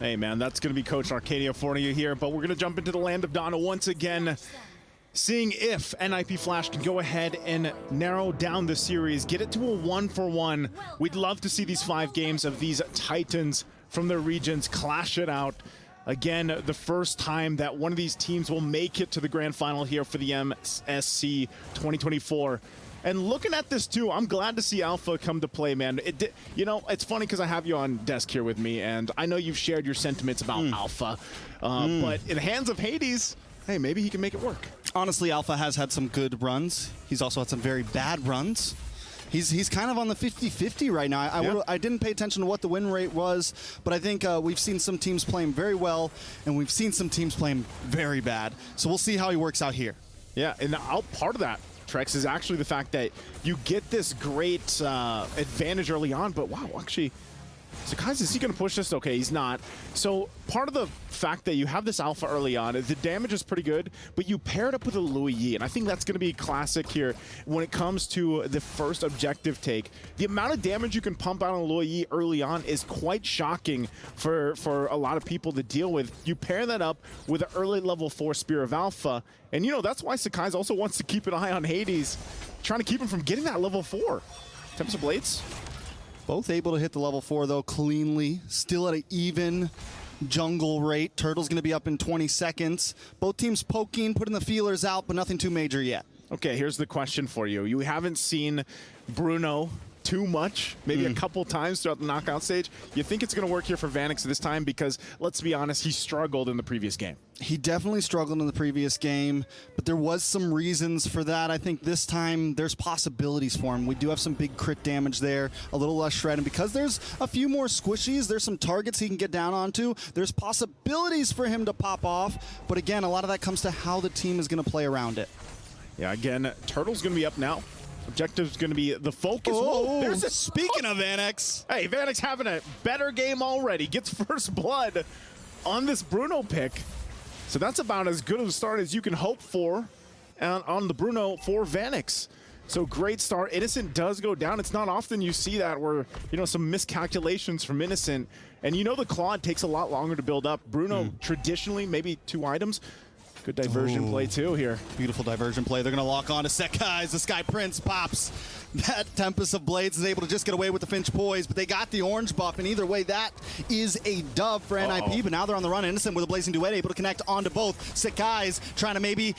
Hey man, that's going to be Coach Arcadia for you here, but we're going to jump into the land of Donna once again, seeing if NIP Flash can go ahead and narrow down the series, get it to a 1-for-1. We'd love to see these 5 games of these Titans from their regions clash it out. Again, the first time that one of these teams will make it to the grand final here for the MSC 2024. And looking at this too, I'm glad to see Alpha come to play, man. You know, it's funny because I have you on desk here with me, and I know you've shared your sentiments about Alpha. But in the hands of Hades, hey, maybe he can make it work. Honestly, Alpha has had some good runs. He's also had some very bad runs. He's kind of on the 50-50 right now. I didn't pay attention to what the win rate was, but I think we've seen some teams playing very well, and we've seen some teams playing very bad. So we'll see how he works out here. Yeah, and part of that, Trex, is actually the fact that you get this great advantage early on, but wow, actually, so guys, is he going to push this? Okay, he's not. So part of the fact that you have this Alpha early on, the damage is pretty good, but you pair it up with a Louis Yi, and I think that's going to be classic here when it comes to the first objective take. The amount of damage you can pump out on Louis Yi early on is quite shocking for a lot of people to deal with. You pair that up with an early level 4 Spear of Alpha, and you know, that's why Sakai's also wants to keep an eye on Hades, trying to keep him from getting that level 4. Tempest of Blades. Both able to hit the level 4 though cleanly, still at an even jungle rate. Turtle's going to be up in 20 seconds. Both teams poking, putting the feelers out, but nothing too major yet. Okay, here's the question for you. You haven't seen Bruno too much, maybe a couple times throughout the knockout stage. You think it's going to work here for Vanix this time? Because let's be honest, he struggled in the previous game. He definitely struggled in the previous game, but there was some reasons for that. I think this time there's possibilities for him. We do have some big crit damage there, a little less shred, and because there's a few more squishies, there's some targets he can get down onto. There's possibilities for him to pop off, but again, a lot of that comes to how the team is going to play around it. Yeah, again, Turtle's going to be up now. Objective's going to be the focus. Oh, speaking of Vanix. Hey, Vanix having a better game already. Gets first blood on this Bruno pick. So that's about as good of a start as you can hope for on the Bruno for Vanix. So great start. Innocent does go down. It's not often you see that where, you know, some miscalculations from Innocent. And you know the Claude takes a lot longer to build up. Bruno, traditionally, maybe 2 items. Good diversion play too here. Beautiful diversion play. They're going to lock on to Sekai's. The Sky Prince pops. That Tempest of Blades is able to just get away with the Finch Poise, but they got the orange buff, and either way, that is a dub for NIP, but now they're on the run. Innocent with a Blazing Duet, able to connect onto both. Sekai's trying to maybe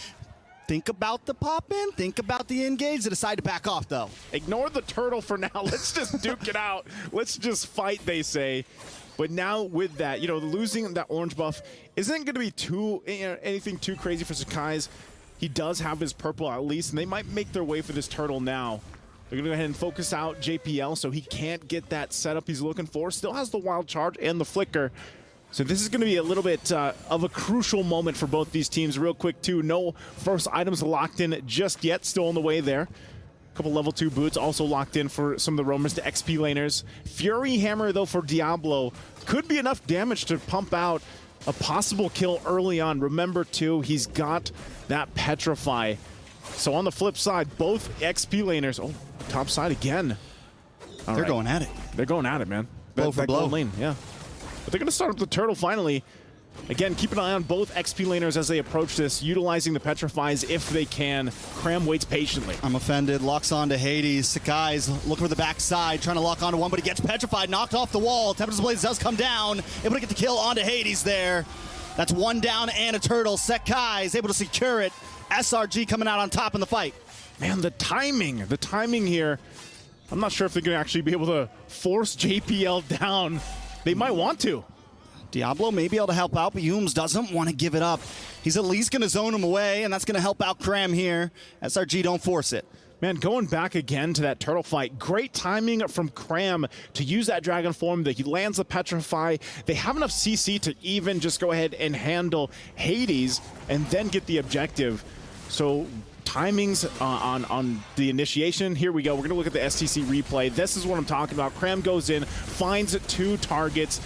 think about the pop-in, think about the engage. They decide to back off, though. Ignore the turtle for now. Let's just duke it out. Let's just fight, they say. But now with that, you know, losing that orange buff isn't going to be anything too crazy for Sakai's. He does have his purple at least, and they might make their way for this turtle now. They're going to go ahead and focus out JPL so he can't get that setup he's looking for. Still has the wild charge and the flicker. So this is going to be a little bit of a crucial moment for both these teams. Real quick, too, no first items locked in just yet. Still on the way there. Couple level 2 boots also locked in for some of the roamers, the XP laners. Fury Hammer, though, for Diablo could be enough damage to pump out a possible kill early on. Remember, too, he's got that Petrify. So on the flip side, both XP laners, top side again. They're going at it. They're going at it, man. Blow for blow. Lane, yeah. But they're going to start up the turtle finally. Again, keep an eye on both XP laners as they approach this, utilizing the Petrifies if they can. Cram waits patiently. I'm offended. Locks on to Hades. Sakai's looking for the backside, trying to lock onto one, but he gets petrified, knocked off the wall. Tempest of Blades does come down, able to get the kill onto Hades there. That's 1 down and a turtle. Sakai's able to secure it. SRG coming out on top in the fight. Man, the timing here. I'm not sure if they're going to actually be able to force JPL down. They might want to. Diablo may be able to help out, but Humes doesn't want to give it up. He's at least going to zone him away, and that's going to help out Cram here. SRG don't force it. Man, going back again to that turtle fight, great timing from Cram to use that dragon form that he lands the Petrify. They have enough CC to even just go ahead and handle Hades and then get the objective. So timings on the initiation. Here we go. We're going to look at the STC replay. This is what I'm talking about. Cram goes in, finds 2 targets,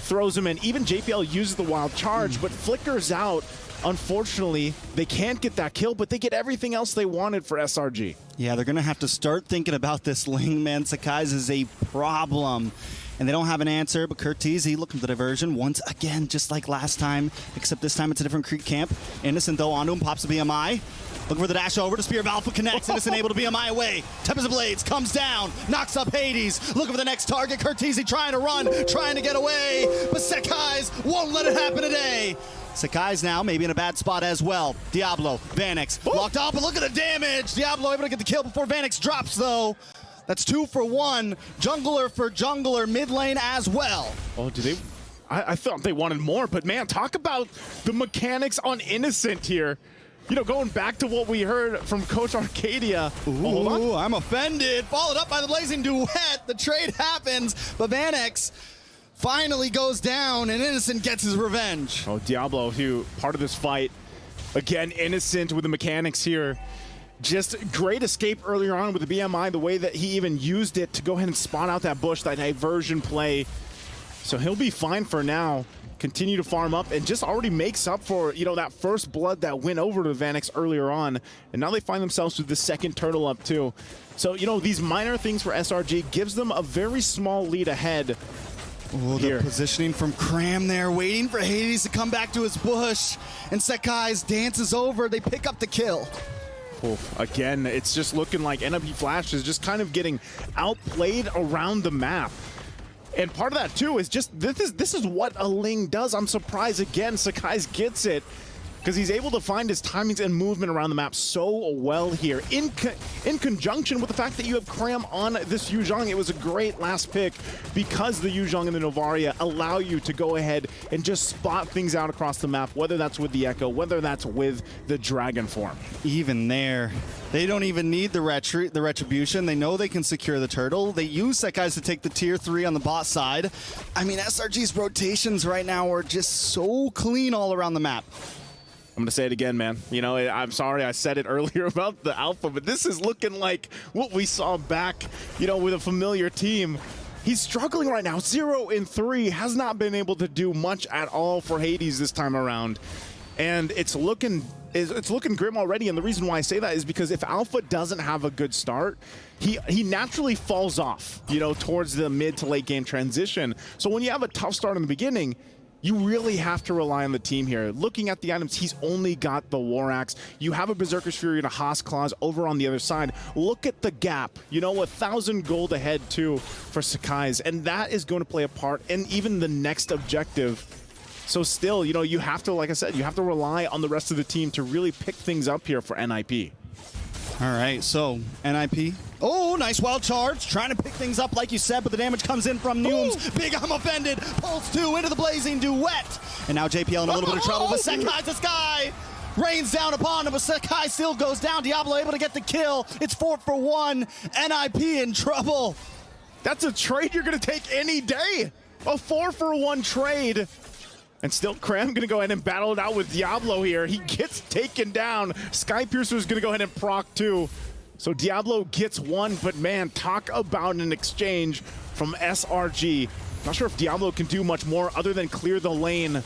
throws him in. Even JPL uses the wild charge, but flickers out unfortunately, they can't get that kill, but they get everything else they wanted for SRG. Yeah, they're going to have to start thinking about this Ling, man. Sakai's is a problem. And they don't have an answer, but Curtizi looking for the diversion once again, just like last time, except this time it's a different Creek camp. Innocent, though, onto him, pops a BMI. Looking for the dash over to Spear of Alpha connects. Innocent able to BMI away. Tempest of Blades comes down, knocks up Hades. Looking for the next target. Curtizi trying to run, trying to get away. But Sakai's won't let it happen today. Sakai's now maybe in a bad spot as well. Diablo, Vanix, locked up, but look at the damage. Diablo able to get the kill before Vanix drops, though. That's 2 for 1. Jungler for jungler, mid lane as well. Oh, do they? I thought they wanted more, but man, talk about the mechanics on Innocent here. You know, going back to what we heard from Coach Arcadia. Ooh, I'm offended. Followed up by the Blazing Duet. The trade happens, but Vanix finally goes down, and Innocent gets his revenge. Oh, Diablo, who part of this fight. Again, Innocent with the mechanics here. Just great escape earlier on with the BMI, the way that he even used it to go ahead and spawn out that bush, that diversion play. So he'll be fine for now. Continue to farm up and just already makes up for, you know, that first blood that went over to Vanix earlier on. And now they find themselves with the second turtle up too. So, you know, these minor things for SRG gives them a very small lead ahead. Oh, the positioning from Cram there, waiting for Hades to come back to his bush. And Sakai's dances over. They pick up the kill. Oh, again, it's just looking like MLBB Flash is just kind of getting outplayed around the map. And part of that, too, is just this is what a Ling does. I'm surprised, again, Sakai's gets it because he's able to find his timings and movement around the map so well here. In conjunction with the fact that you have Cram on this Yu Zhang, it was a great last pick because the Yu Zhang and the Novaria allow you to go ahead and just spot things out across the map, whether that's with the Echo, whether that's with the Dragon form. Even there, they don't even need the retribution. They know they can secure the turtle. They use Sakai's to take the tier 3 on the bot side. I mean, SRG's rotations right now are just so clean all around the map. I'm going to say it again, man. You know, I'm sorry I said it earlier about the alpha, but this is looking like what we saw back, you know, with a familiar team. He's struggling right now. 0-3, has not been able to do much at all for Hades this time around. And it's looking grim already, and the reason why I say that is because if Alpha doesn't have a good start, he naturally falls off, you know, towards the mid to late game transition. So when you have a tough start in the beginning, you really have to rely on the team here. Looking at the items, he's only got the War Axe. You have a Berserker's Fury and a Haas Claws over on the other side. Look at the gap. You know, 1,000 gold ahead, too, for Sakai's. And that is going to play a part in even the next objective. So still, you know, you have to, like I said, you have to rely on the rest of the team to really pick things up here for NIP. All right, so NIP. Oh, nice wild charge. Trying to pick things up like you said, but the damage comes in from Nooms. Big I'm offended. Pulse 2 into the Blazing Duet. And now JPL in a little bit of trouble, but Sakai's the Sky. Rains down upon him, but Sakai still goes down. Diablo able to get the kill. It's 4 for 1. NIP in trouble. That's a trade you're going to take any day. A 4 for 1 trade. And still, Cram going to go ahead and battle it out with Diablo here. He gets taken down. Skypiercer's going to go ahead and proc too. So Diablo gets one, but man, talk about an exchange from SRG. Not sure if Diablo can do much more other than clear the lane.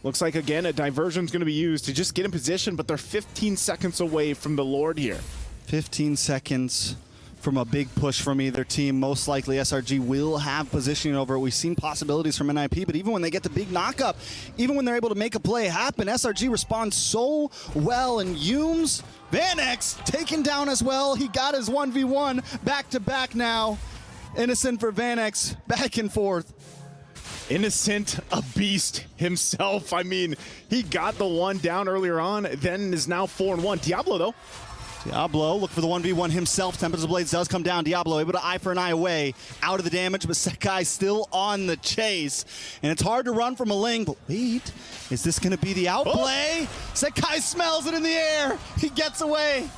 Looks like, again, a diversion's going to be used to just get in position, but they're 15 seconds away from the Lord here. 15 seconds from a big push from either team. Most likely SRG will have positioning over it. We've seen possibilities from NIP, but even when they get the big knockup, even when they're able to make a play happen, SRG responds so well. And Humes, Vanix taken down as well. He got his 1v1 back-to-back now. Innocent for Vanix, back and forth. Innocent, a beast himself. I mean, he got the one down earlier on, then is now 4-1. Diablo, though. Diablo, look for the 1v1 himself. Tempest of Blades does come down. Diablo able to eye for an eye away. Out of the damage, but Sakai still on the chase. And it's hard to run from a Ling, but wait, is this going to be the outplay? Sakai smells it in the air. He gets away.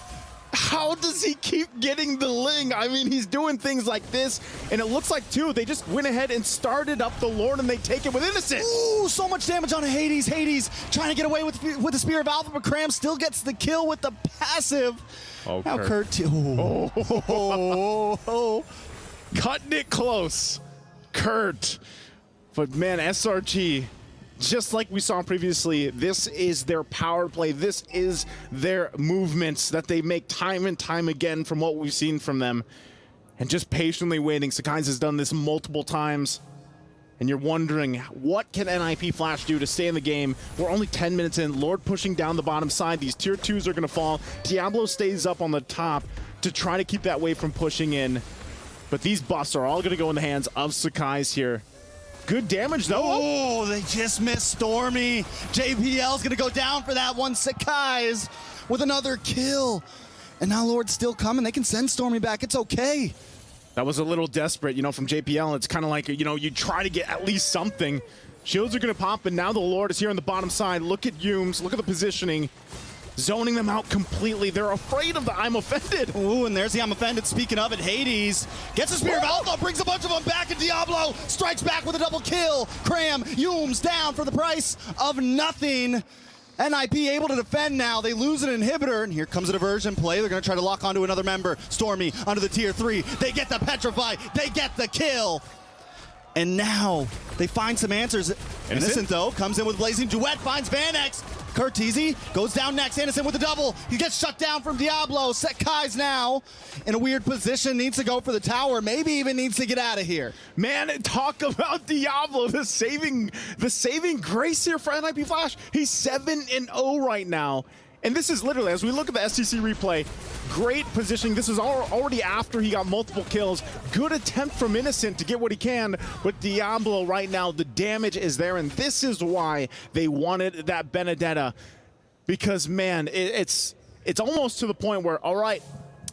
How does he keep getting the Ling? I mean, he's doing things like this, and it looks like, too, they just went ahead and started up the Lord, and they take it with Innocent. Ooh, so much damage on Hades. Hades trying to get away with the Spear of Alpha, but Cram still gets the kill with the passive. Oh, now Kurt. Cutting it close. Kurt. But, man, SRG, just like we saw previously, this is their power play. This is their movements that they make time and time again from what we've seen from them. And just patiently waiting. Sakai's has done this multiple times. And you're wondering, what can NIP Flash do to stay in the game? We're only 10 minutes in. Lord pushing down the bottom side. These tier 2s are going to fall. Diablo stays up on the top to try to keep that wave from pushing in. But these buffs are all going to go in the hands of Sakai's here. Good damage, though. Oh, they just missed Stormy. JPL's going to go down for that one. Sakai's with another kill. And now Lord's still coming. They can send Stormy back. It's okay. That was a little desperate, you know, from JPL. It's kind of like, you know, you try to get at least something. Shields are going to pop, and now the Lord is here on the bottom side. Look at Yumes. Look at the positioning. Zoning them out completely. They're afraid of the I'm offended. Ooh, and there's the I'm offended. Speaking of it, Hades gets a Spear of Alpha, brings a bunch of them back, and Diablo strikes back with a double kill. Cram, Yumes down for the price of nothing. NIP able to defend now. They lose an inhibitor, and here comes a diversion play. They're going to try to lock onto another member. Stormy under the tier 3. They get the Petrify. They get the kill. And now they find some answers. Innocent, though, comes in with Blazing Duet, finds Vanex. Curteasy goes down next. Innocent with the double. He gets shut down from Diablo. Sakai's now in a weird position. Needs to go for the tower. Maybe even needs to get out of here. Man, talk about Diablo, the saving grace here for NIP Flash. He's 7-0 right now. And this is literally, as we look at the STC replay, great positioning. This is already after he got multiple kills. Good attempt from Innocent to get what he can, but Diablo right now, the damage is there, and this is why they wanted that Benedetta. Because, man, it's almost to the point where, all right,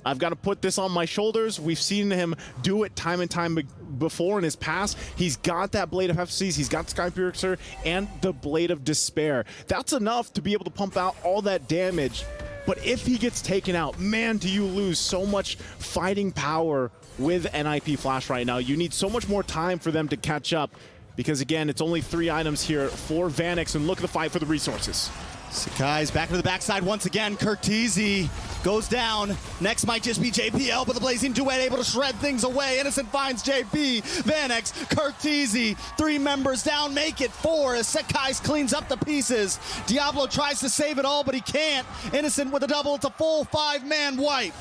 I've got to put this on my shoulders. We've seen him do it time and time before in his past. He's got that Blade of Hephaestus, he's got Sky Piercer, and the Blade of Despair. That's enough to be able to pump out all that damage. But if he gets taken out, man, do you lose so much fighting power with NIP Flash right now. You need so much more time for them to catch up. Because, again, it's only 3 items here for Vanex, and look at the fight for the resources. Sakai's back to the backside once again. Curteasy goes down. Next might just be JPL, but the Blazing Duet able to shred things away. Innocent finds JP. Vanex, Curteasy, 3 members down, make it 4 as Sakai's cleans up the pieces. Diablo tries to save it all, but he can't. Innocent with a double. It's a full 5-man wipe.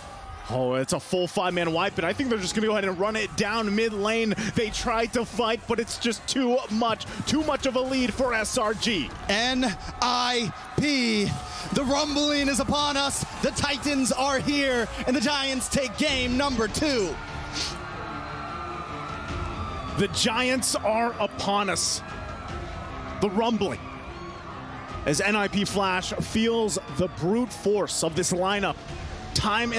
Oh, it's a full 5-man wipe, and I think they're just going to go ahead and run it down mid lane. They tried to fight, but it's just too much of a lead for SRG. NIP, the rumbling is upon us. The Titans are here, and the Giants take game number 2. The Giants are upon us. The rumbling. As NIP Flash feels the brute force of this lineup. Time